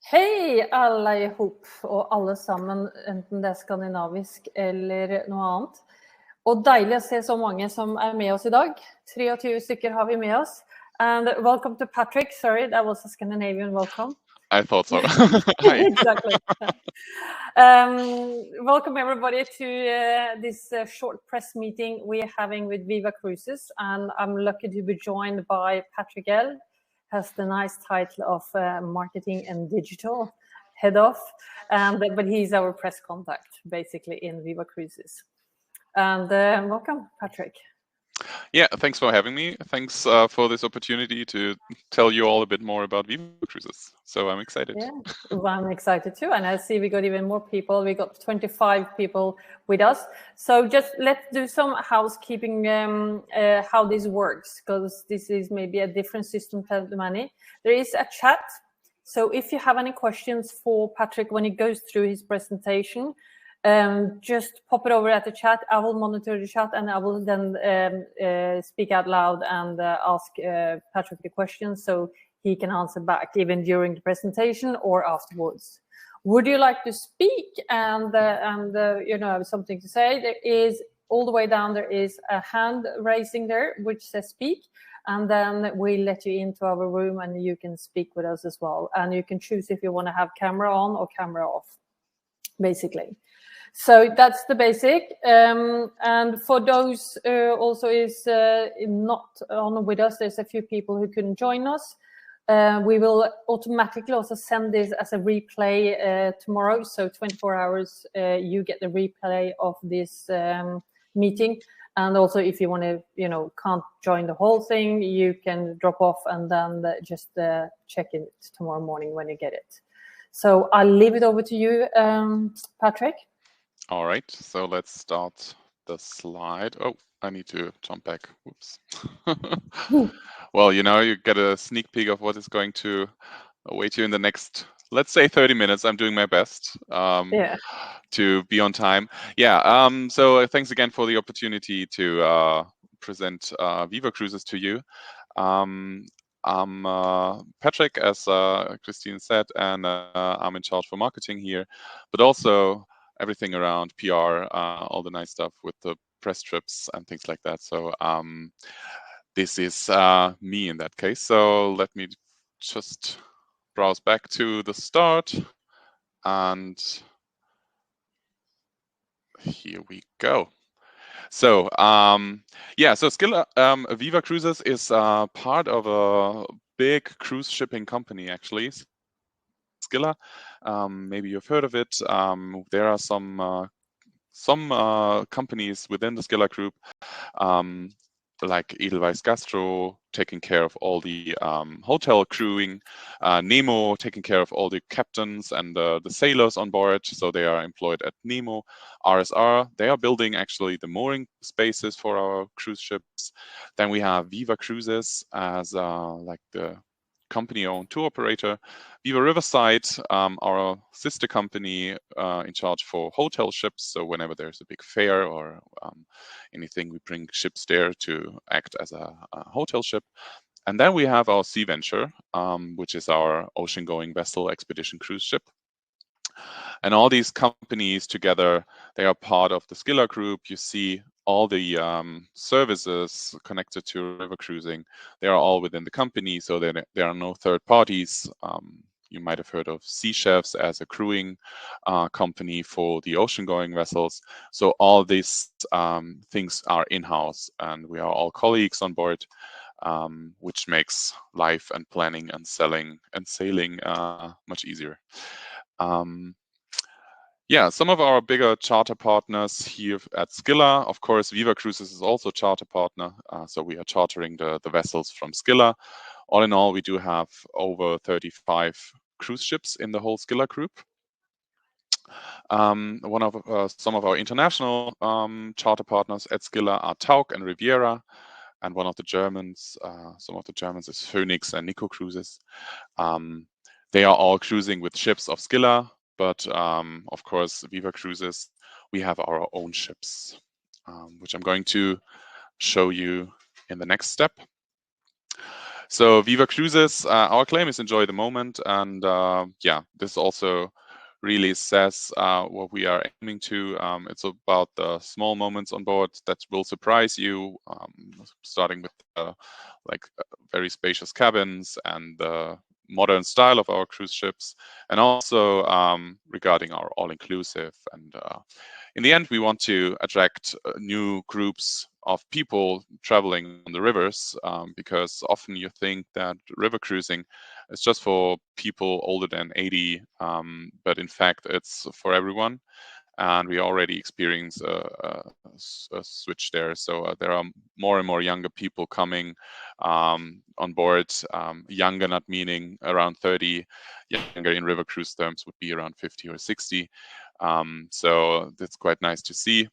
Hei alle i hop, og alle sammen, enten det er skandinavisk eller noe annet. Og deilig å se så mange som er med oss i dag. 23 stykker har vi med oss. And welcome to Patrick. Sorry, that was a Scandinavian welcome. I thought so. Exactly. Welcome everybody to this short press meeting we're having with VIVA Cruises, and I'm lucky to be joined by Patrick L. Has the nice title of marketing and digital head of, but he's our press contact basically in VIVA Cruises. And welcome, Patrick. Yeah, thanks for having me. Thanks for this opportunity to tell you all a bit more about VIVA Cruises. So I'm excited. Yeah, well, I'm excited too. And I see we got even more people. We got 25 people with us. So just let's do some housekeeping how this works, because this is maybe a different system to many. There is a chat. So if you have any questions for Patrick when he goes through his presentation, just pop it over at the chat. I will monitor the chat and I will then speak out loud and ask Patrick the questions so he can answer back even during the presentation or afterwards. Would you like to speak and you know, have something to say? There is all the way down, there is a hand raising there which says speak, and then we let you into our room and you can speak with us as well. And you can choose if you want to have camera on or camera off, basically. So that's the basic. And for those also is not on with us, there's a few people who couldn't join us. We will automatically also send this as a replay tomorrow. So 24 hours, you get the replay of this meeting. And also if you want to, you know, can't join the whole thing, you can drop off and then just check it tomorrow morning when you get it. So I'll leave it over to you, Patrick. All right, so let's start the slide. Oh, I need to jump back. Whoops. Well, you know, you get a sneak peek of what is going to await you in the next, let's say 30 minutes. I'm doing my best to be on time. Yeah, so thanks again for the opportunity to present VIVA Cruises to you. I'm Patrick, as Christine said, and I'm in charge for marketing here, but also everything around PR, all the nice stuff with the press trips and things like that. So this is me in that case. So let me just browse back to the start, and here we go. So yeah, so Scylla, VIVA Cruises is part of a big cruise shipping company, actually. Scylla, maybe you've heard of it. There are some companies within the Scylla group, like Edelweiss Gastro, taking care of all the hotel crewing, Nemo taking care of all the captains and the sailors on board, so they are employed at Nemo. RSR, they are building actually the mooring spaces for our cruise ships. Then we have VIVA Cruises as like the company-owned tour operator. VIVA Riverside, our sister company in charge for hotel ships. So whenever there's a big fair or anything, we bring ships there to act as a hotel ship. And then we have our Sea Venture, which is our ocean-going vessel expedition cruise ship. And all these companies together, they are part of the Scylla group. You see all the services connected to river cruising, they are all within the company, so there are no third parties. You might have heard of Sea Chefs as a crewing company for the ocean-going vessels. So all these things are in-house, and we are all colleagues on board, which makes life and planning and selling and sailing much easier. Yeah, some of our bigger charter partners here at Scylla, of course, VIVA Cruises is also charter partner. So we are chartering the vessels from Scylla. All in all, we do have over 35 cruise ships in the whole Scylla group. Some of our international charter partners at Scylla are Tauk and Riviera, and one of the Germans, some of the Germans is Phoenix and Nico Cruises. They are all cruising with ships of Scylla. But of course, VIVA Cruises, we have our own ships, which I'm going to show you in the next step. So VIVA Cruises, our claim is enjoy the moment, and yeah, this also really says what we are aiming to. It's about the small moments on board that will surprise you, starting with like very spacious cabins and the modern style of our cruise ships, and also regarding our all-inclusive. And in the end, we want to attract new groups of people traveling on the rivers, because often you think that river cruising is just for people older than 80, but in fact it's for everyone. And we already experience a switch there. So there are more and more younger people coming on board. Younger, not meaning around 30. Younger in river cruise terms would be around 50 or 60. So that's quite nice to see.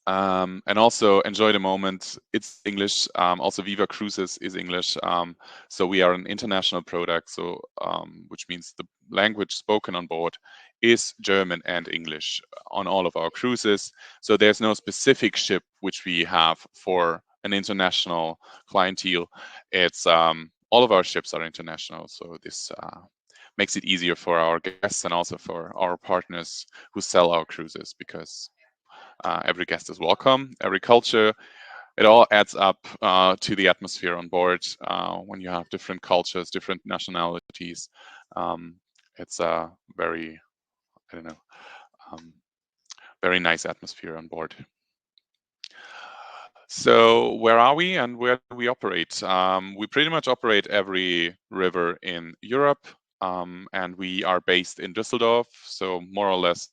And also enjoy the moment. It's English. Also, VIVA Cruises is English. So we are an international product. So which means the language spoken on board is German and English on all of our cruises. So there's no specific ship which we have for an international clientele. It's all of our ships are international. So this makes it easier for our guests and also for our partners who sell our cruises, because every guest is welcome, every culture. It all adds up to the atmosphere on board when you have different cultures, different nationalities. It's a very, I don't know, very nice atmosphere on board. So where are we and where do we operate? We pretty much operate every river in Europe, and we are based in Düsseldorf, so more or less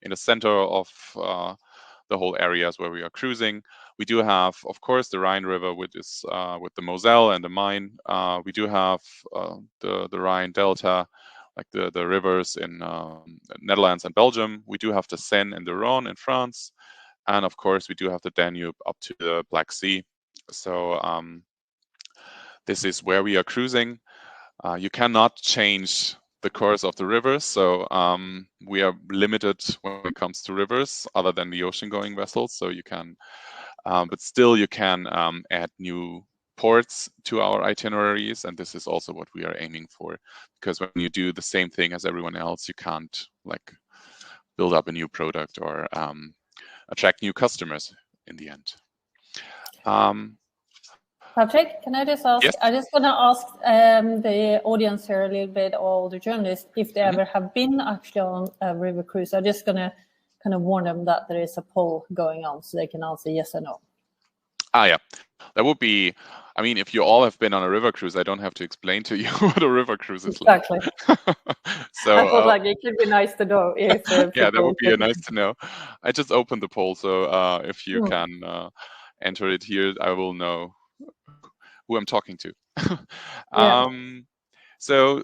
in the center of the whole areas where we are cruising. We do have, of course, the Rhine River, which is with the Moselle and the Main. We do have the Rhine Delta, like the rivers in Netherlands and Belgium. We do have the Seine and the Rhone in France. And of course, we do have the Danube up to the Black Sea. So this is where we are cruising. You cannot change the course of the rivers, so we are limited when it comes to rivers, other than the ocean-going vessels. So you can, but still you can add new ports to our itineraries, and this is also what we are aiming for. Because when you do the same thing as everyone else, you can't like build up a new product or attract new customers in the end. Patrick, can I just ask? Yes. I'm just going to ask the audience here a little bit, all the journalists, if they ever have been actually on a river cruise. I'm just going to kind of warn them that there is a poll going on, so they can answer yes or no. Yeah, that would be. I mean, if you all have been on a river cruise, I don't have to explain to you what a river cruise is like. Exactly. So I thought like it could be nice to know if yeah, that would be nice to know. I just opened the poll, so if you can enter it here, I will know who I'm talking to. So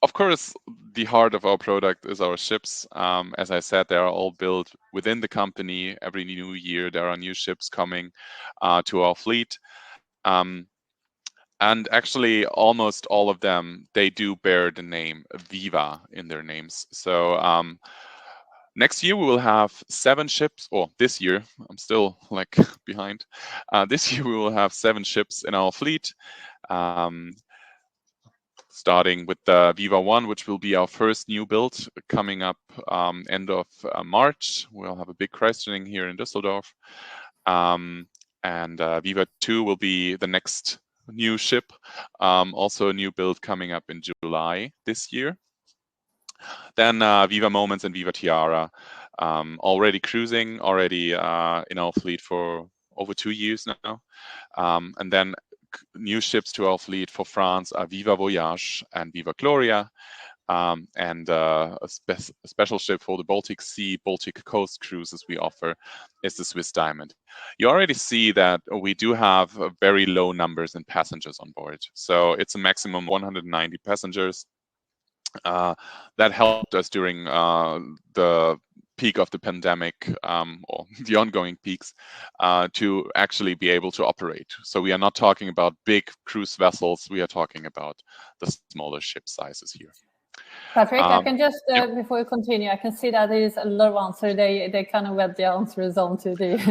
of course, the heart of our product is our ships. As I said, they are all built within the company. Every new year, there are new ships coming to our fleet. And actually, almost all of them, they do bear the name VIVA in their names. So next year, we will have 7 ships. Or this year, I'm still like behind. This year, we will have 7 ships in our fleet. Starting with the VIVA 1, which will be our first new build coming up end of March. We'll have a big christening here in Düsseldorf. And VIVA 2 will be the next new ship, also a new build coming up in July this year. Then VIVA Moments and VIVA Tiara, already cruising, already in our fleet for over 2 years now. And then new ships to our fleet for France are VIVA Voyage and VIVA Gloria, and a special ship for the Baltic Sea, Baltic Coast cruises we offer is the Swiss Diamond. You already see that we do have very low numbers in passengers on board. So it's a maximum 190 passengers. That helped us during the peak of the pandemic, or the ongoing peaks, to actually be able to operate. So we are not talking about big cruise vessels. We are talking about the smaller ship sizes here. Patrick, I can just, before we continue, I can see that there is a lot of answers. They kind of read the answers onto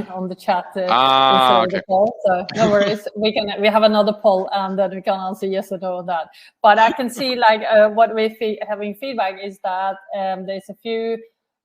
on the chat instead of the poll. So no worries, we have another poll and then we can answer yes or no on that. But I can see like what we're having feedback is that there's a few.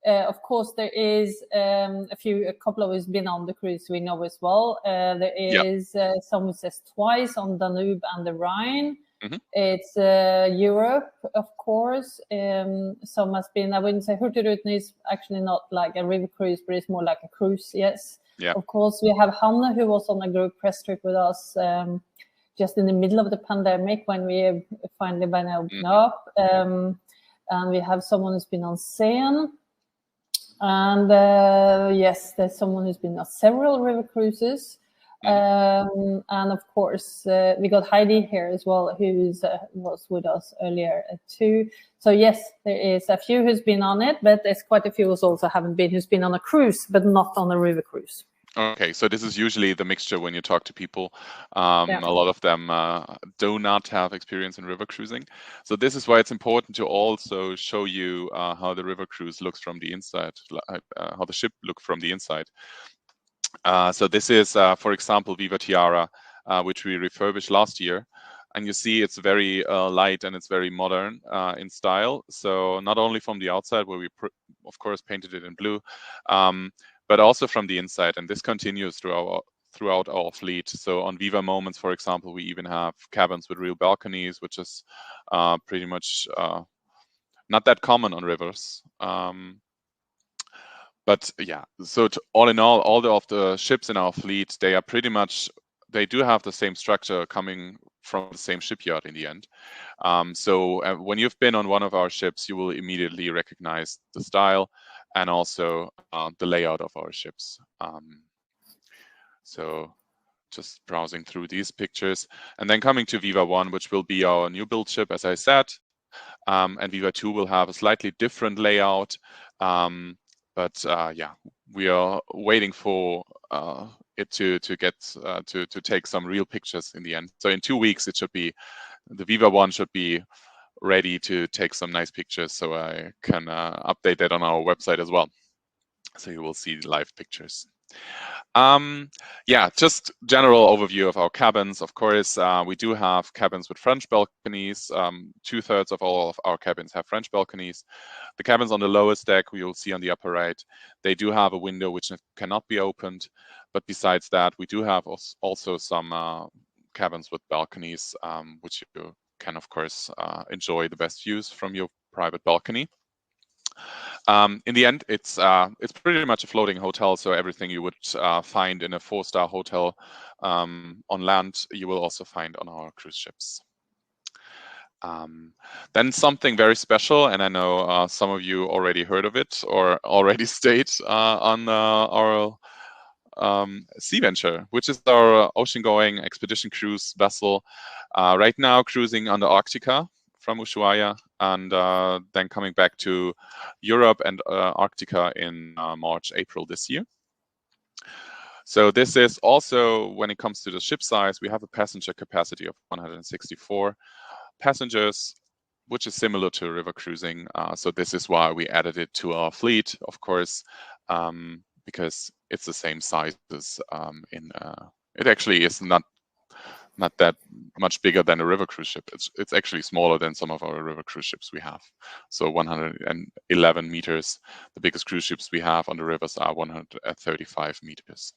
Of course, there is a couple of us been on the cruise we know as well. There is someone who says twice on Danube and the Rhine. Mm-hmm. It's Europe, of course. Some has been, I wouldn't say Hurtigruten is actually not like a river cruise, but it's more like a cruise, yes. Yeah. Of course, we have Hanna, who was on a group press trip with us just in the middle of the pandemic when we finally been open up. And we have someone who's been on Seine. And yes, there's someone who's been on several river cruises. And of course, we got Heidi here as well, who was with us earlier too. So yes, there is a few who's been on it, but there's quite a few who's also haven't been, who's been on a cruise, but not on a river cruise. Okay, so this is usually the mixture when you talk to people. A lot of them do not have experience in river cruising. So this is why it's important to also show you how the river cruise looks from the inside, how the ship looks from the inside. So this is, for example, Viva Tiara, which we refurbished last year. And you see it's very light and it's very modern in style. So not only from the outside, where we, of course, painted it in blue, but also from the inside. And this continues throughout our fleet. So on Viva Moments, for example, we even have cabins with real balconies, which is pretty much not that common on rivers. But yeah, so all in all of the ships in our fleet, they are pretty much, they do have the same structure coming from the same shipyard in the end. So when you've been on one of our ships, you will immediately recognize the style and also the layout of our ships. So just browsing through these pictures and then coming to Viva 1, which will be our new build ship, as I said. And Viva 2 will have a slightly different layout. But yeah, we are waiting for it to get to take some real pictures in the end. So in 2 weeks, it should be, the Viva 1 should be ready to take some nice pictures. So I can update that on our website as well. So you will see live pictures. Yeah, just general overview of our cabins. Of course, we do have cabins with French balconies. 2/3 of all of our cabins have French balconies. The cabins on the lowest deck, we will see on the upper right, they do have a window which cannot be opened. But besides that, we do have also some cabins with balconies, which you can, of course, enjoy the best views from your private balcony. In the end, it's pretty much a floating hotel, so everything you would find in a 4-star hotel on land, you will also find on our cruise ships. Then something very special, and I know some of you already heard of it or already stayed on our Sea Venture, which is our ocean-going expedition cruise vessel, right now cruising on the Arctica from Ushuaia, and then coming back to Europe and Arctica in March, April this year. So this is also, when it comes to the ship size, we have a passenger capacity of 164 passengers, which is similar to river cruising. So this is why we added it to our fleet, of course, because it's the same sizes. It actually is not that much bigger than a river cruise ship. It's actually smaller than some of our river cruise ships we have. So 111 meters. The biggest cruise ships we have on the rivers are 135 meters.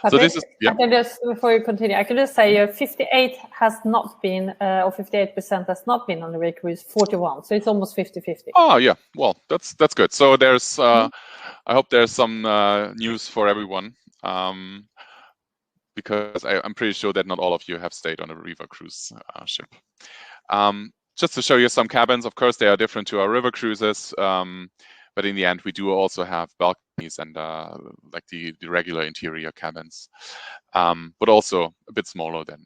Patrick, so this is, yeah. I can just, before you continue, I can just say 58 has not been, or 58% has not been on the river cruise, 41. So it's almost 50-50. Oh yeah, well that's good. So there's, I hope there's some news for everyone. Because I'm pretty sure that not all of you have stayed on a river cruise ship. Just to show you some cabins, of course, they are different to our river cruises, but in the end, we do also have balconies and like the regular interior cabins, but also a bit smaller than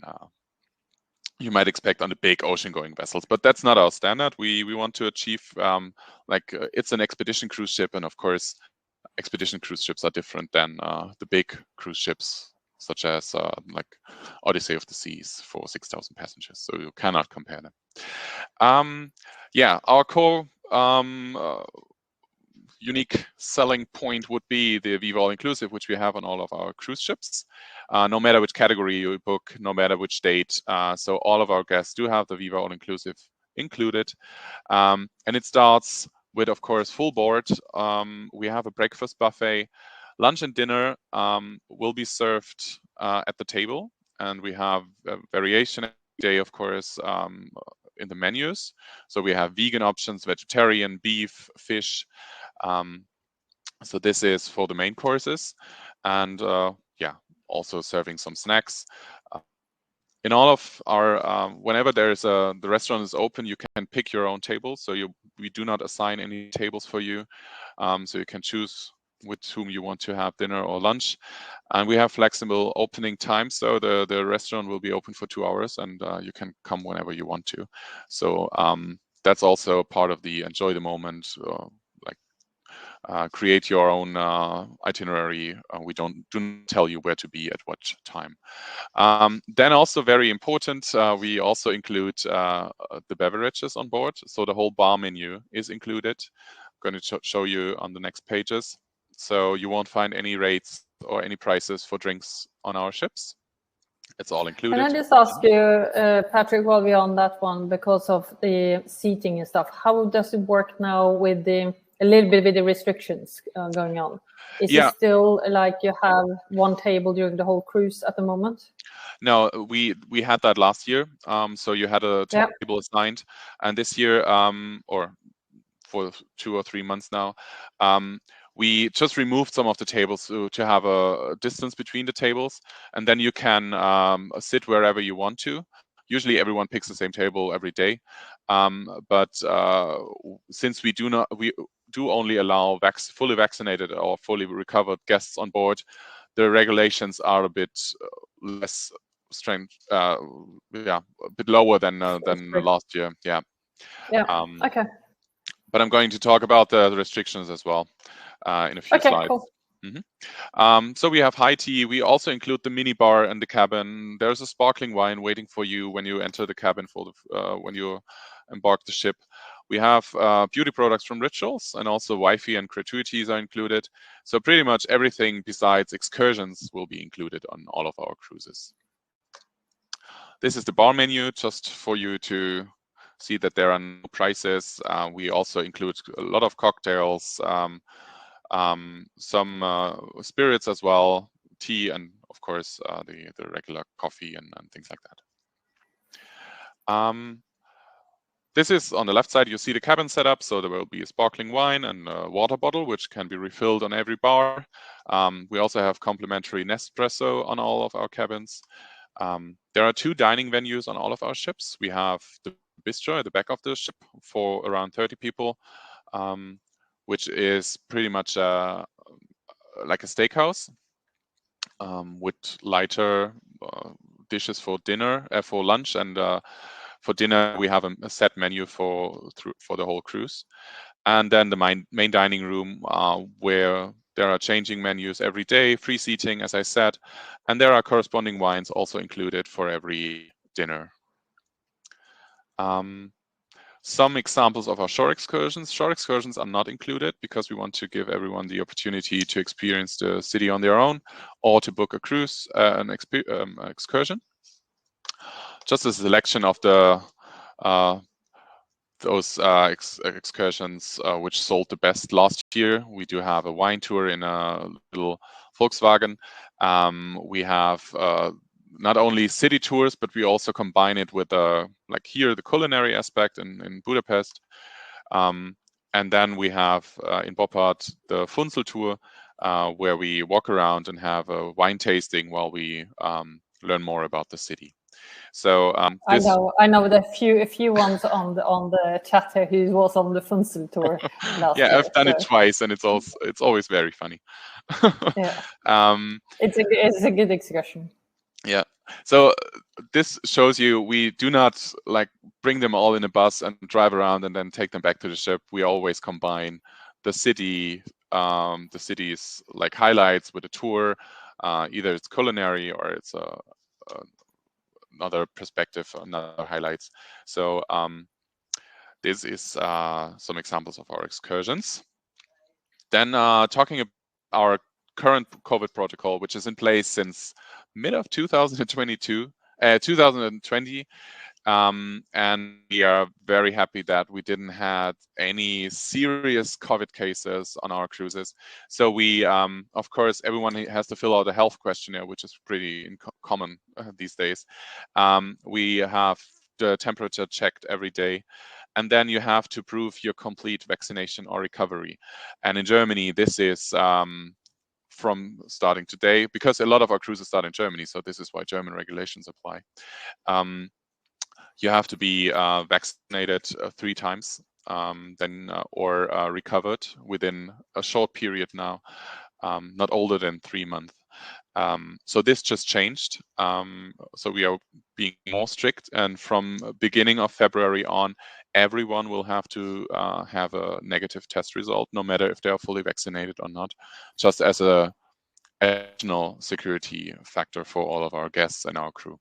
you might expect on the big ocean-going vessels. But that's not our standard. We want to achieve, it's an expedition cruise ship, and of course, expedition cruise ships are different than the big cruise ships, such as like Odyssey of the Seas for 6,000 passengers. So you cannot compare them. Yeah, our core unique selling point would be the VIVA All-Inclusive, which we have on all of our cruise ships, no matter which category you book, no matter which date. So all of our guests do have the VIVA All-Inclusive included. And it starts with, of course, full board. We have a breakfast buffet. Lunch and dinner will be served at the table, and we have a variation every day, of course, in the menus. So we have vegan options, vegetarian, beef, fish. So this is for the main courses, and yeah, also serving some snacks. In all of our, whenever there's the restaurant is open, you can pick your own table. So we do not assign any tables for you. So you can choose with whom you want to have dinner or lunch. And we have flexible opening times. So the restaurant will be open for 2 hours, and you can come whenever you want to. So that's also part of the enjoy the moment, create your own itinerary. We do not tell you where to be at what time. Then also very important, we also include the beverages on board. So the whole bar menu is included. I'm going to show you on the next pages. So you won't find any rates or any prices for drinks on our ships. It's all included. Can I just ask you, Patrick, while we're on that one, because of the seating and stuff, how does it work now with a little bit with the restrictions going on? Is it still like you have one table during the whole cruise at the moment? No, we had that last year. So you had a table assigned, and this year, or for 2 or 3 months now, we just removed some of the tables to have a distance between the tables, and then you can sit wherever you want to. Usually everyone picks the same table every day, but since we do only allow fully vaccinated or fully recovered guests on board, the regulations are a bit less strange, a bit lower than last year. Yeah. Okay. But I'm going to talk about the restrictions as well in a few slides. Cool. So we have high tea. We also include the mini bar in the cabin. There's a sparkling wine waiting for you when you enter the cabin when you embark the ship. We have beauty products from Rituals, and also Wi-Fi and gratuities are included. So pretty much everything besides excursions will be included on all of our cruises. This is the bar menu, just for you to see that there are no prices. We also include a lot of cocktails, some spirits as well, tea, and of course the regular coffee and things like that. This is on the left side. You see the cabin setup. So there will be a sparkling wine and a water bottle, which can be refilled on every bar. We also have complimentary Nespresso on all of our cabins. There are 2 dining venues on all of our ships. We have the bistro at the back of the ship for around 30 people, which is pretty much like a steakhouse with lighter dishes for dinner, for lunch, and for dinner we have a set menu for the whole cruise. And then the main dining room where there are changing menus every day, free seating, as I said, and there are corresponding wines also included for every dinner. Some examples of our shore excursions. Shore excursions are not included because we want to give everyone the opportunity to experience the city on their own or to book a cruise, an excursion. Just a selection of those excursions which sold the best last year. We do have a wine tour in a little Volkswagen. We have not only city tours, but we also combine it with like here the culinary aspect in Budapest. And then we have in Boppard the Funzel tour, where we walk around and have a wine tasting while we learn more about the city. So I know the few ones on the chatter who was on the Funzel tour last year. I've done it twice, and it's always very funny. Yeah, it's a good excursion. Yeah. So this shows you we do not like bring them all in a bus and drive around and then take them back to the ship. We always combine the city's like highlights with a tour. Either it's culinary or it's another perspective, another highlights. So This is some examples of our excursions. Then talking about our current COVID protocol, which is in place since mid of 2020, and we are very happy that we didn't have any serious COVID cases on our cruises. So we, of course, everyone has to fill out a health questionnaire, which is pretty common these days. We have the temperature checked every day. And then you have to prove your complete vaccination or recovery. And in Germany, this is from starting today, because a lot of our cruises start in Germany. So this is why German regulations apply. You have to be vaccinated 3 times, or recovered within a short period now, not older than 3 months. So this just changed. So we are being more strict, and from beginning of February on, everyone will have to have a negative test result, no matter if they are fully vaccinated or not, just as a additional security factor for all of our guests and our crew.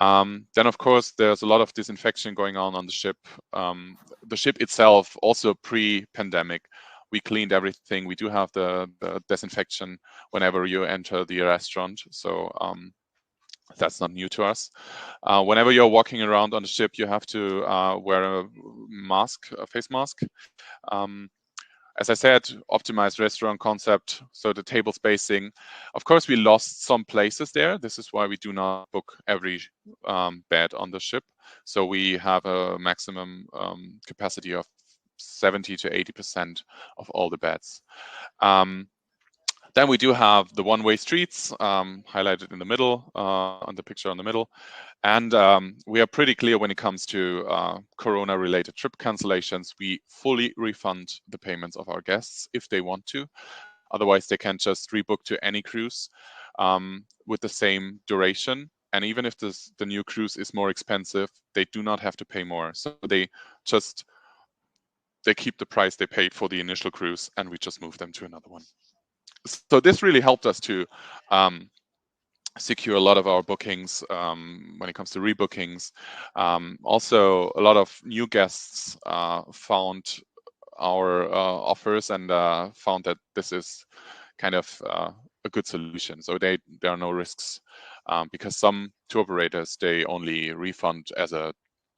Then, of course, there's a lot of disinfection going on the ship. The ship itself, also pre-pandemic, we cleaned everything. We do have the disinfection whenever you enter the restaurant. So that's not new to us. Whenever you're walking around on the ship, you have to wear a mask, a face mask. As I said, optimized restaurant concept, so the table spacing. Of course, we lost some places there. This is why we do not book every bed on the ship. So we have a maximum capacity of 70 to 80% of all the beds. Then we do have the one-way streets highlighted in the middle, on the picture on the middle. And we are pretty clear when it comes to Corona-related trip cancellations. We fully refund the payments of our guests if they want to. Otherwise, they can just rebook to any cruise with the same duration. And even if the new cruise is more expensive, they do not have to pay more. So they keep the price they paid for the initial cruise, and we just move them to another one. So this really helped us to secure a lot of our bookings when it comes to rebookings. Also, a lot of new guests found our offers and found that this is kind of a good solution. So there are no risks because some tour operators, they only refund as a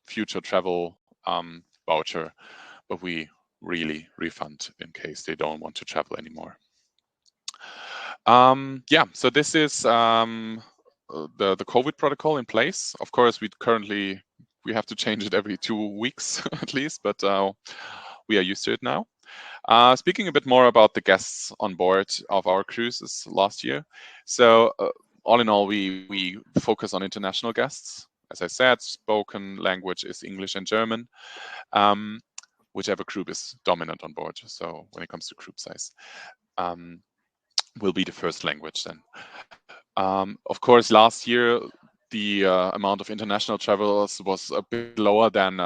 future travel voucher, but we really refund in case they don't want to travel anymore. Yeah, so this is the COVID protocol in place. Of course, we have to change it every 2 weeks at least, but we are used to it now. Speaking a bit more about the guests on board of our cruises last year. So all in all, we focus on international guests. As I said, spoken language is English and German, whichever group is dominant on board. So when it comes to group size. Will be the first language then. Of course, last year, the amount of international travelers was a bit lower than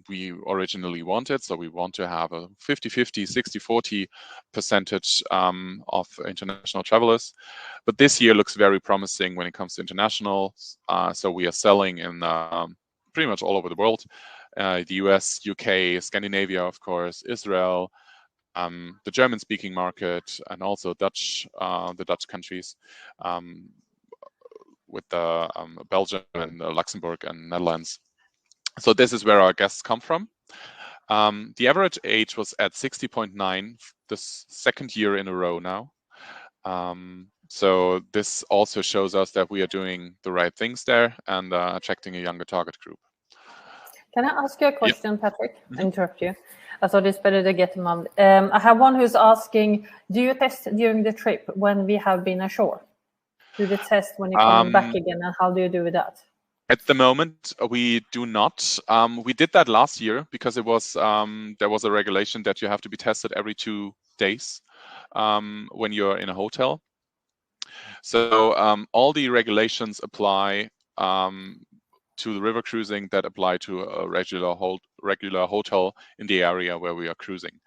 we originally wanted. So we want to have a 50-50, 60-40 percentage of international travelers. But this year looks very promising when it comes to international. So we are selling in pretty much all over the world. The US, UK, Scandinavia, of course, Israel, the German-speaking market, and also the Dutch countries, with Belgium and Luxembourg and Netherlands. So this is where our guests come from. The average age was at 60.9, the second year in a row now. So this also shows us that we are doing the right things there and attracting a younger target group. Can I ask you a question, Patrick? Interrupt you. I thought it's better to get them on. I have one who's asking, do you test during the trip when we have been ashore? Do the test when you're coming back again, and how do you do with that? At the moment, we do not. We did that last year because it was there was a regulation that you have to be tested every 2 days when you're in a hotel. So all the regulations apply to the river cruising that apply to a regular hotel in the area where we are cruising.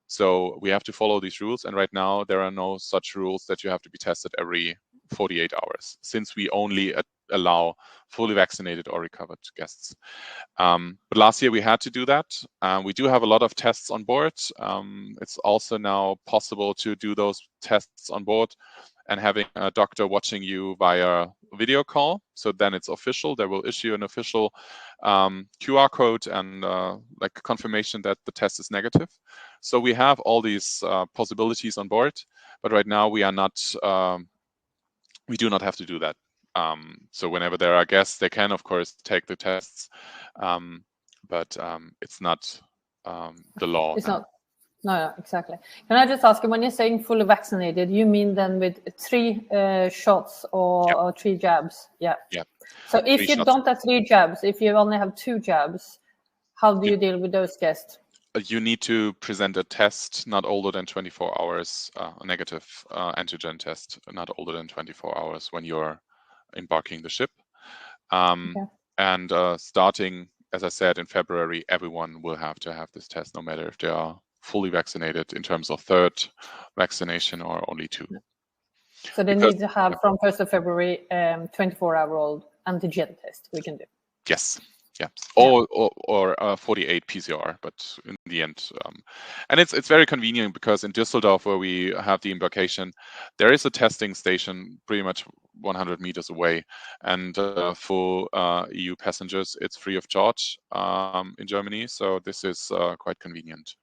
So we have to follow these rules, and right now there are no such rules that you have to be tested every 48 hours, since we only allow fully vaccinated or recovered guests. But last year we had to do that. We do have a lot of tests on board. It's also now possible to do those tests on board and having a doctor watching you via video call. So then it's official. They will issue an official QR code and like a confirmation that the test is negative. So we have all these possibilities on board, but right now we are not. We do not have to do that. So whenever there are guests, they can of course take the tests, but it's not the law. It's not. No, exactly. Can I just ask you, when you're saying fully vaccinated, you mean then with 3 shots or 3 jabs? Yeah. Yeah. So if you don't have 3 jabs, if you only have 2 jabs, how do you deal with those guests? You need to present a test not older than 24 hours, a negative antigen test, not older than 24 hours when you're embarking the ship. And starting, as I said, in February, everyone will have to have this test, no matter if they are fully vaccinated in terms of 3rd vaccination or only 2. So they need to have from 1st of February 24-hour-old antigen test we can do. Yes. Yeah, or 48 PCR, but in the end, and it's very convenient because in Düsseldorf, where we have the embarkation, there is a testing station pretty much 100 meters away, and for EU passengers, it's free of charge in Germany. So this is quite convenient.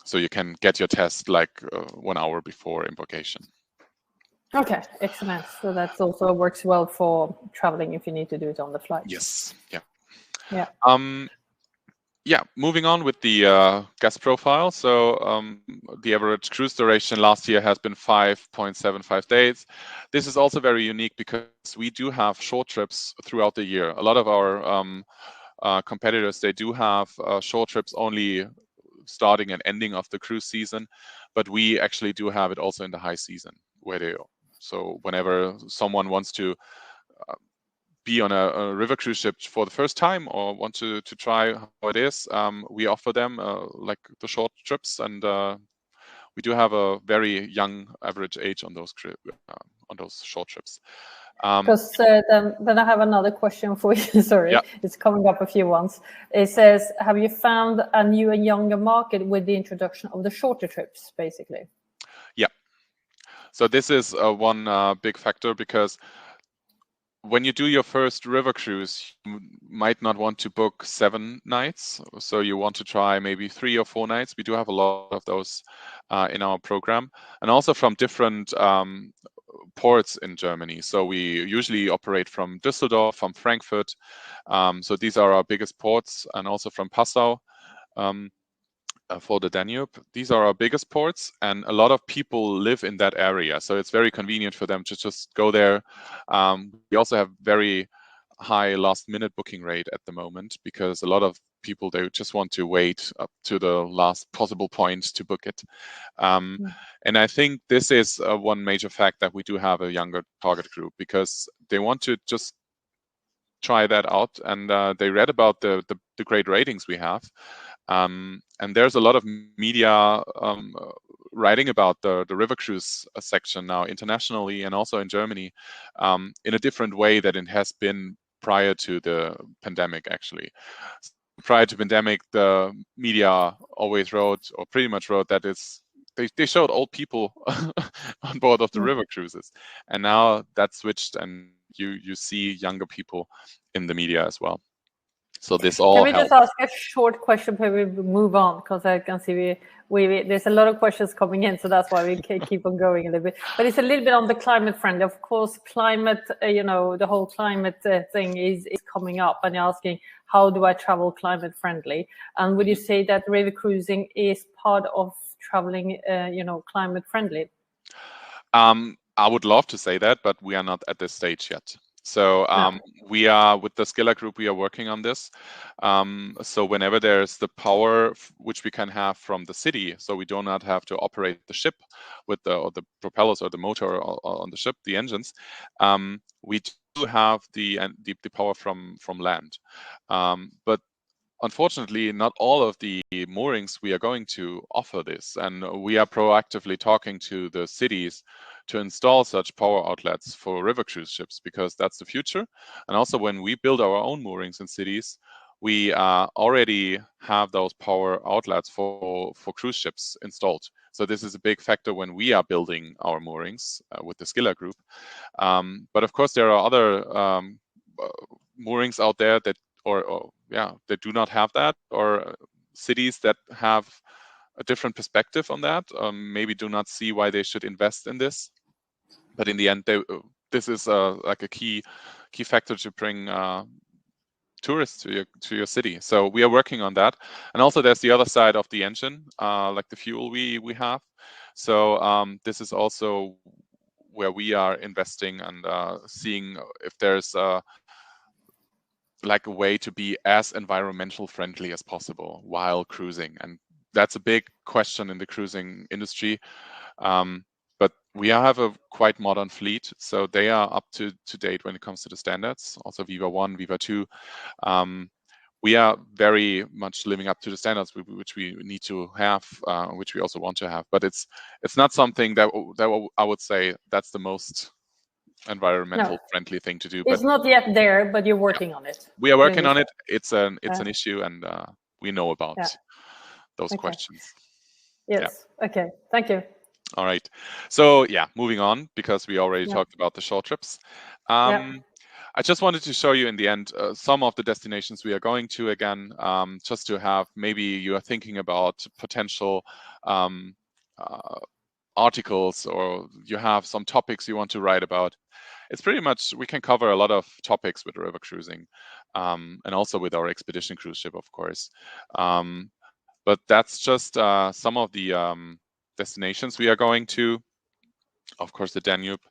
So you can get your test like 1 hour before embarkation. Okay, excellent. So that also works well for traveling if you need to do it on the flight. Yes. Yeah. Yeah. Yeah. Moving on with the guest profile. So the average cruise duration last year has been 5.75 days. This is also very unique because we do have short trips throughout the year. A lot of our competitors, they do have short trips only starting and ending of the cruise season, but we actually do have it also in the high season where they. So whenever someone wants to be on a river cruise ship for the first time or want to try how it is, we offer them like the short trips, and we do have a very young average age on those short trips. Because then I have another question for you. Sorry, It's coming up a few ones. It says, have you found a new and younger market with the introduction of the shorter trips, basically? Yeah. So this is one big factor, because when you do your first river cruise, you might not want to book 7 nights. So you want to try maybe 3 or 4 nights. We do have a lot of those in our program, and also from different ports in Germany. So we usually operate from Düsseldorf, from Frankfurt. So these are our biggest ports, and also from Passau. For the Danube. These are our biggest ports, and a lot of people live in that area. So it's very convenient for them to just go there. We also have very high last-minute booking rate at the moment, because a lot of people, they just want to wait up to the last possible point to book it. And I think this is one major fact that we do have a younger target group, because they want to just try that out, and they read about the great ratings we have. And there's a lot of media writing about the river cruise section now internationally and also in Germany in a different way than it has been prior to the pandemic, actually. Prior to pandemic, the media always wrote, or pretty much wrote, that they showed old people on board of the river cruises. And now that's switched, and you see younger people in the media as well. So this all Can we just ask a short question before we move on? Because I can see there's a lot of questions coming in, so that's why we can keep on going a little bit. But it's a little bit on the climate friendly. Of course, climate, the whole climate thing is coming up, and you're asking, how do I travel climate friendly? And would you say that river cruising is part of traveling, climate friendly? I would love to say that, but we are not at this stage yet. So we are, with the Scylla group, we are working on this. So whenever there's the power which we can have from the city, so we do not have to operate the ship with the propellers or the motor on the ship, the engines, we do have the power from land. But unfortunately, not all of the moorings we are going to offer this, and we are proactively talking to the cities to install such power outlets for river cruise ships, because that's the future. And also, when we build our own moorings in cities, we already have those power outlets for cruise ships installed. So this is a big factor when we are building our moorings with the Scylla group. But of course, there are other moorings out there that, that do not have that, or cities that have a different perspective on that, maybe do not see why they should invest in this. But in the end, this is like a key factor to bring tourists to your city. So we are working on that. And also there's the other side of the engine, like the fuel we have. So this is also where we are investing and seeing if there's like a way to be as environmental friendly as possible while cruising. And that's a big question in the cruising industry. But we have a quite modern fleet, so they are up to date when it comes to the standards. Also VIVA 1, VIVA 2. We are very much living up to the standards which we need to have, which we also want to have. But it's not something that I would say that's the most environmental friendly thing to do. It's not yet there, but you're working on it. We are working on it. It's an issue, and we know about those questions. Yes. Yeah. Okay. Thank you. All right. So moving on, because we already talked about the short trips. I just wanted to show you in the end some of the destinations we are going to again, just to have, maybe you are thinking about potential articles, or you have some topics you want to write about. It's pretty much, we can cover a lot of topics with river cruising, and also with our expedition cruise ship, of course. But that's just some of the destinations we are going to. Of course, the Danube.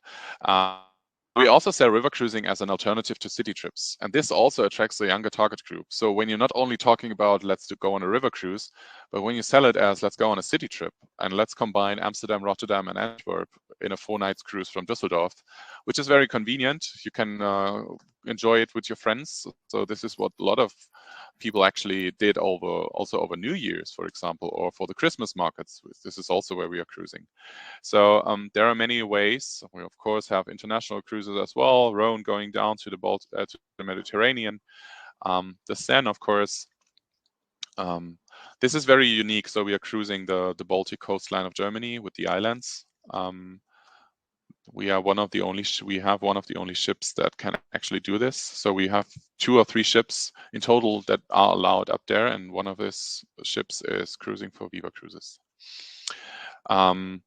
We also sell river cruising as an alternative to city trips, and this also attracts a younger target group. So when you're not only talking about let's go on a river cruise, but when you sell it as let's go on a city trip and let's combine Amsterdam, Rotterdam, and Antwerp in a 4-night cruise from Düsseldorf, which is very convenient. You can enjoy it with your friends. So this is what a lot of people actually did also over New Year's, for example, or for the Christmas markets. This is also where we are cruising. So there are many ways. We of course have international cruises as well. Rhone going down to the Mediterranean. The Seine, of course. This is very unique. So we are cruising the Baltic coastline of Germany with the islands. We are one of the only ships that can actually do this. So we have 2 or 3 ships in total that are allowed up there, and one of these ships is cruising for VIVA Cruises. Then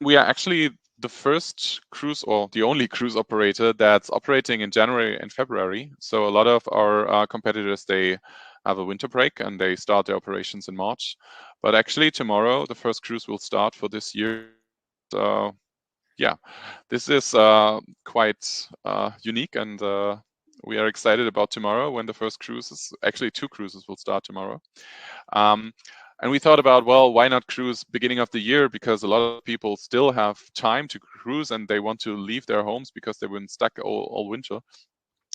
we are actually the first cruise, or the only cruise operator that's operating in January and February. So a lot of our competitors, they have a winter break and they start their operations in March. But actually tomorrow, the first cruise will start for this year. This is quite unique, and we are excited about tomorrow when the first cruises, actually 2 cruises will start tomorrow. And we thought about, well, why not cruise beginning of the year? Because a lot of people still have time to cruise and they want to leave their homes because they've been stuck all winter.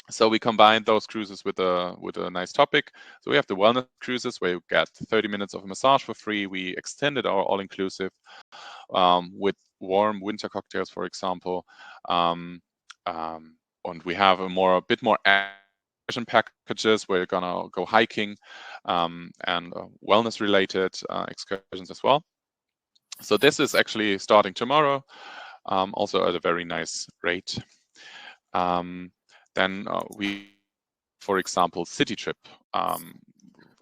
So we combined those cruises with a nice topic. So we have the wellness cruises where you get 30 minutes of a massage for free. We extended our all-inclusive with warm winter cocktails, for example. And we have a bit more excursion packages where you're gonna go hiking and wellness-related excursions as well. So this is actually starting tomorrow, also at a very nice rate. Then we, for example, city trip.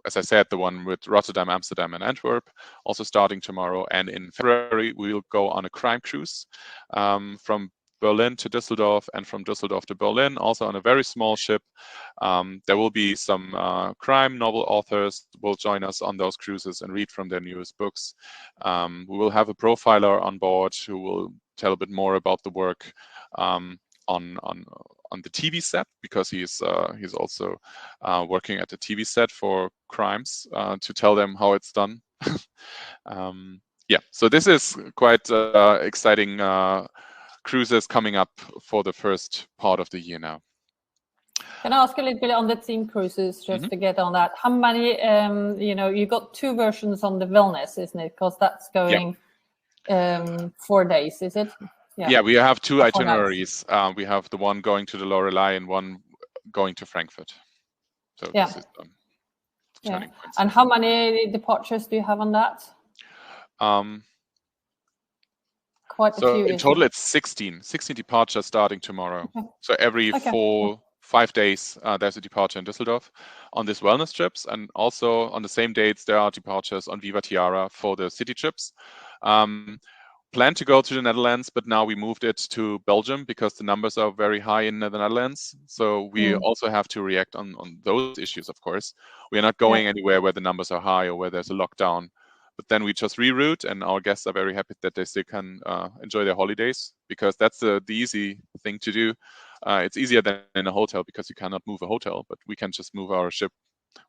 As I said, the one with Rotterdam, Amsterdam, and Antwerp, also starting tomorrow. And in February, we will go on a crime cruise from Berlin to Düsseldorf and from Düsseldorf to Berlin, also on a very small ship. There will be some crime novel authors will join us on those cruises and read from their newest books. We will have a profiler on board who will tell a bit more about the work on the TV set, because he's also working at the TV set for crimes to tell them how it's done. So this is quite exciting cruises coming up for the first part of the year now. Can I ask a little bit on the team cruises, just to get on that? How many, you got 2 versions on the wellness, isn't it? Because that's going 4 days, is it? Yeah, we have 2 4 itineraries. We have the one going to the Lorelei and one going to Frankfurt. So this is turning points. And how many departures do you have on that? Quite a few. In total, it's 16 departures starting tomorrow. Okay. So every 5 days, there's a departure in Düsseldorf on these wellness trips. And also on the same dates, there are departures on Viva Tiara for the city trips. Planned to go to the Netherlands, but now we moved it to Belgium because the numbers are very high in the Netherlands. So we also have to react on those issues, of course. We are not going anywhere where the numbers are high or where there's a lockdown. But then we just reroute, and our guests are very happy that they still can enjoy their holidays, because that's the easy thing to do. It's easier than in a hotel because you cannot move a hotel, but we can just move our ship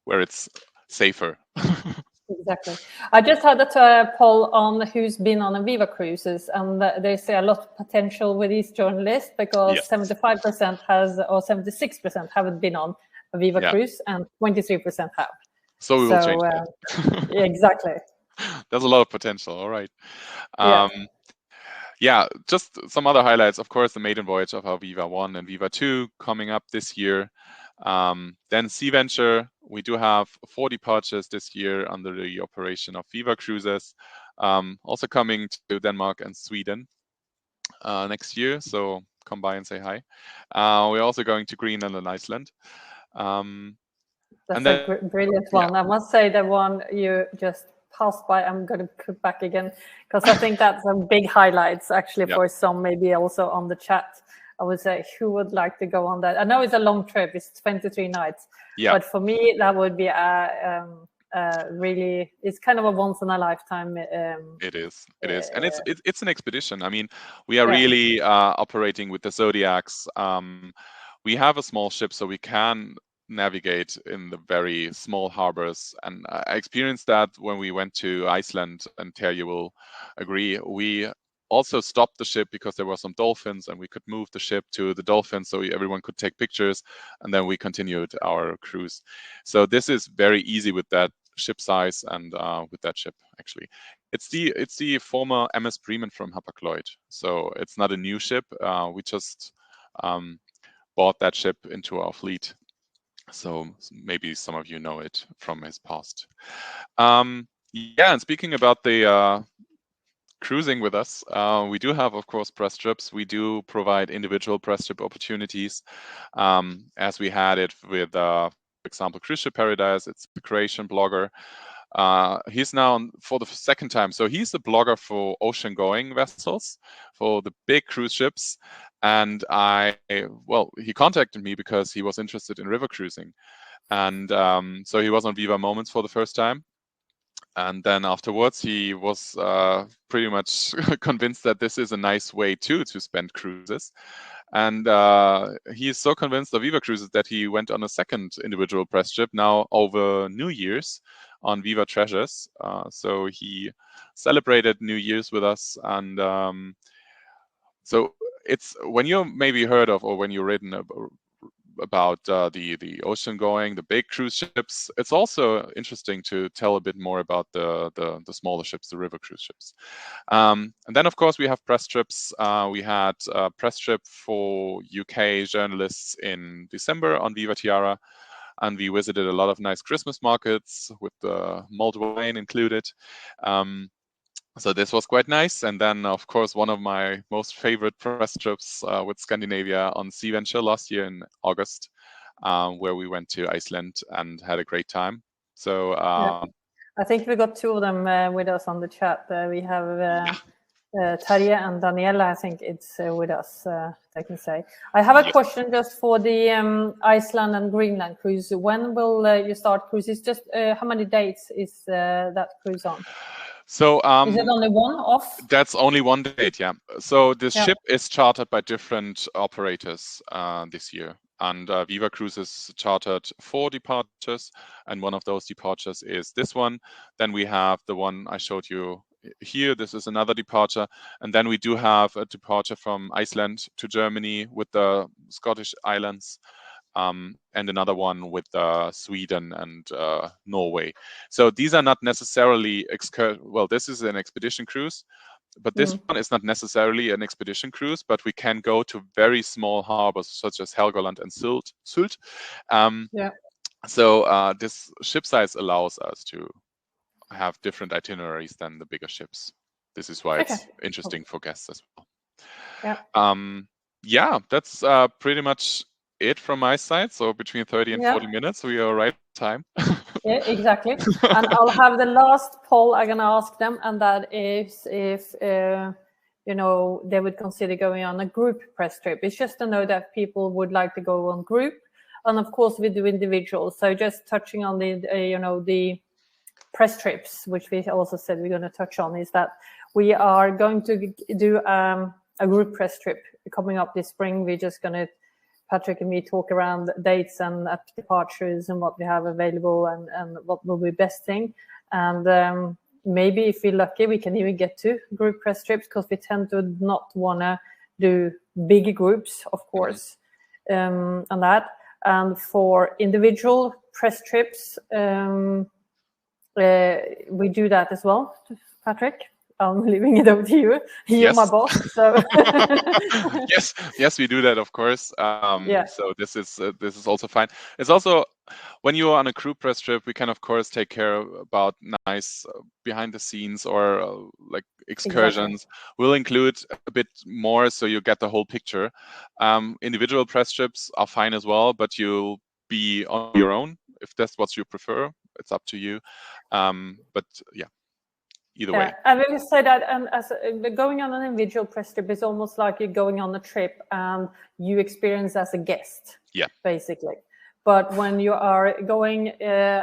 where it's safer. Exactly. I just had a poll on who's been on a Viva Cruises, and they say a lot of potential with these journalists, because 75% has, or 76% haven't been on a Viva Cruise, and 23% have. So we will change that. Exactly. There's a lot of potential. All right. Just some other highlights. Of course, the maiden voyage of our Viva 1 and Viva 2 coming up this year. Then Sea Venture, we do have 4 departures this year under the operation of VIVA Cruises, also coming to Denmark and Sweden next year. So come by and say hi. We're also going to Greenland and Iceland. That's a brilliant one. I must say the one you just passed by, I'm going to put back again, because I think that's a big highlights actually for some, maybe also on the chat. I would say, who would like to go on that? I know it's a long trip; it's 23 nights. But for me, that would be really. It's kind of a once in a lifetime. It is, and it's an expedition. I mean, we are really operating with the Zodiacs. We have a small ship, so we can navigate in the very small harbors, and I experienced that when we went to Iceland. And Terje will agree. We also stopped the ship because there were some dolphins, and we could move the ship to the dolphins so everyone could take pictures, and then we continued our cruise. So this is very easy with that ship size and with that ship. Actually, it's the former MS Bremen from Hapag-Lloyd, so it's not a new ship. We just bought that ship into our fleet, so maybe some of you know it from his past. And speaking about the cruising with us, we do have, of course, press trips. We do provide individual press trip opportunities, as we had it with, for example, Cruise Ship Paradise. It's a Croatian blogger. He's now on for the 2nd time. So he's the blogger for ocean-going vessels, for the big cruise ships. And he contacted me because he was interested in river cruising. And so he was on Viva Moments for the first time. And then afterwards, he was pretty much convinced that this is a nice way to spend cruises. And he is so convinced of Viva Cruises that he went on a 2nd individual press trip now over New Year's on Viva Treasures. So he celebrated New Year's with us. And so it's, when you maybe heard of, or when you've written about the ocean going, the big cruise ships, it's also interesting to tell a bit more about the smaller ships, the river cruise ships. And then, of course, we have press trips. We had a press trip for UK journalists in December on Viva Tiara, and we visited a lot of nice Christmas markets with the mulled wine included. So this was quite nice. And then, of course, one of my most favorite press trips with Scandinavia on Sea Venture last year in August, where we went to Iceland and had a great time. So I think we got 2 of them with us on the chat. We have Terje and Daniela. I think it's with us, I can say. I have a question just for the Iceland and Greenland cruise. When will you start cruises? Just how many dates is that cruise on? So is it only one off? That's only one date, yeah. So the ship is chartered by different operators this year. And Viva Cruises chartered 4 departures, and one of those departures is this one. Then we have the one I showed you here. This is another departure. And then we do have a departure from Iceland to Germany with the Scottish Islands. and another one with Sweden and Norway. So these are not necessarily well, this is an expedition cruise, but this one is not necessarily an expedition cruise, but we can go to very small harbors such as Helgoland and Sylt. So this ship size allows us to have different itineraries than the bigger ships. This is why it's interesting for guests as well. Yeah, that's pretty much it from my side. So between 30 and 40 minutes, we are right time. Yeah, exactly. And I'll have the last poll I'm gonna ask them, and that is if you know, they would consider going on a group press trip. It's just to know that people would like to go on group, and of course we do individuals. So just touching on the you know, the press trips, which we also said we're going to touch on, is that we are going to do a group press trip coming up this spring. We're just going to, Patrick and me, talk around dates and departures and what we have available and what will be best thing. And maybe if we're lucky, we can even get to group press trips, because we tend to not want to do big groups, of course, and that. And for individual press trips, we do that as well, Patrick. I'm leaving it over to you. You're my boss. So yes, we do that, of course. So this is also fine. It's also, when you are on a crew press trip, we can of course take care about nice behind the scenes or like excursions. We'll include a bit more so you get the whole picture. Individual press trips are fine as well, but you'll be on your own if that's what you prefer. It's up to you. But yeah. Either way. I will say that as going on an individual press trip is almost like you're going on a trip and you experience as a guest, basically. But when you are going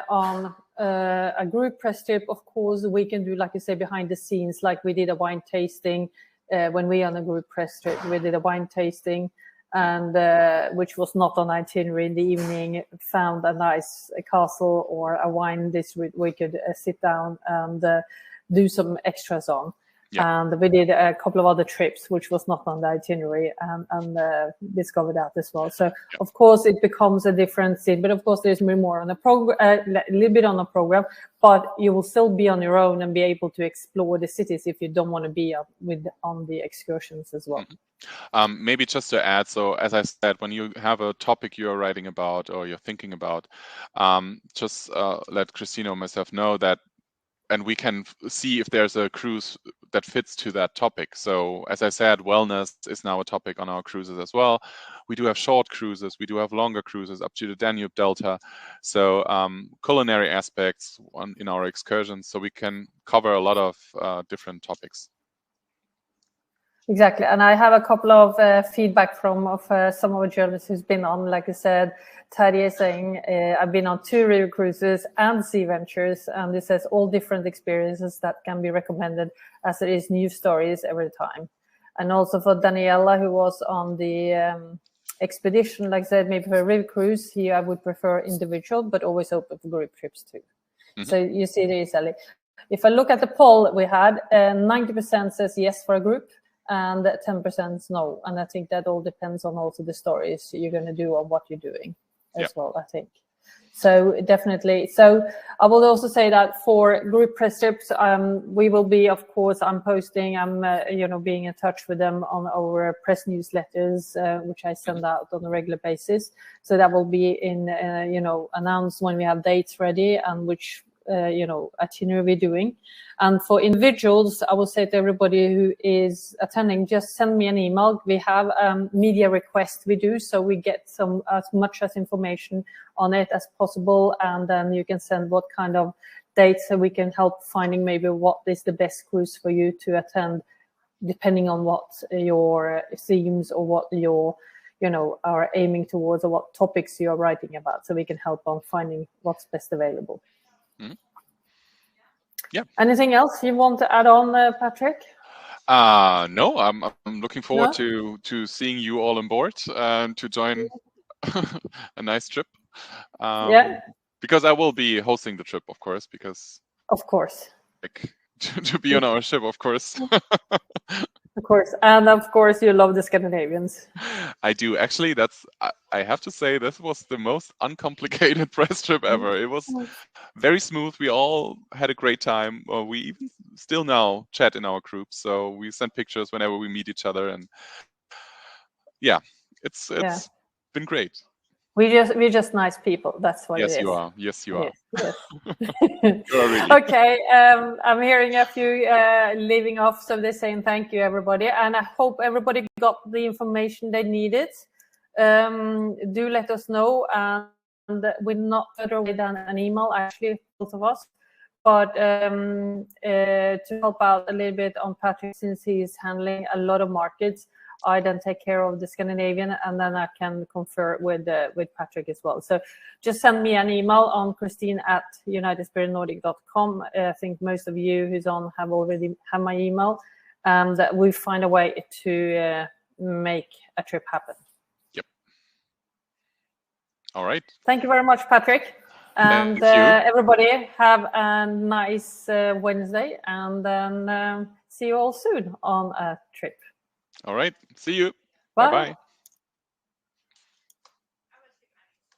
on a group press trip, of course, we can do, like you say, behind the scenes, like we did a wine tasting when we on a group press trip. We did a wine tasting, and which was not on itinerary in the evening, found a nice castle or a wine district we could sit down and do some extras on. And we did a couple of other trips which was not on the itinerary, and discovered that as well. So of course it becomes a different scene, but of course there's more on the program, a little bit on the program, but you will still be on your own and be able to explore the cities if you don't want to be on the excursions as well. Maybe just to add, so as I said, when you have a topic you're writing about or you're thinking about, just let Christina or myself know that, and we can see if there's a cruise that fits to that topic. So as I said, wellness is now a topic on our cruises as well. We do have short cruises, we do have longer cruises up to the Danube Delta. So culinary aspects in our excursions, so we can cover a lot of different topics. Exactly, and I have a couple of feedback from some of our journalists who's been on. Like I said, Terje is saying, I've been on 2 river cruises and sea ventures, and this says all different experiences that can be recommended, as there is new stories every time. And also for Daniela, who was on the expedition, like I said, maybe for a river cruise, here I would prefer individual, but always open for group trips too. So you see there, Sally. If I look at the poll we had, 90% says yes for a group, and 10% no. And I think that all depends on also the stories you're going to do or what you're doing as well, I think. So definitely. So I will also say that for group press trips, we will be, of course, I'm posting, I'm being in touch with them on our press newsletters, which I send out on a regular basis. So that will be in, announced when we have dates ready and which itinerary we're doing. And for individuals, I will say to everybody who is attending, just send me an email. We have media requests we do, so we get as much as information on it as possible, and then you can send what kind of dates, so we can help finding maybe what is the best cruise for you to attend, depending on what your themes or what your are aiming towards, or what topics you're writing about, so we can help on finding what's best available. Yeah. Anything else you want to add on, Patrick? No, I'm looking forward to seeing you all on board and to join a nice trip. Because I will be hosting the trip, of course. Because of course, to be on our ship, of course. Of course, and of course, you love the Scandinavians. I do. Actually, I have to say this was the most uncomplicated press trip ever. It was very smooth. We all had a great time. We even still now chat in our group, so we send pictures whenever we meet each other, and yeah, it's been great. We're just nice people. That's what it is. Yes, you are. Yes, you are. Yes. You are really. Okay, I'm hearing a few leaving off, so they're saying thank you, everybody, and I hope everybody got the information they needed. Do let us know, and we're not further away than an email, actually, both of us. But to help out a little bit on Patrick, since he's handling a lot of markets, I then take care of the Scandinavian, and then I can confer with Patrick as well. So just send me an email on Christine@unitedspiritnordic.com. I think most of you who's on have already have my email, and we find a way to make a trip happen. Yep. All right. Thank you very much, Patrick. And everybody have a nice Wednesday, and then see you all soon on a trip. All right. See you. Bye. Bye-bye.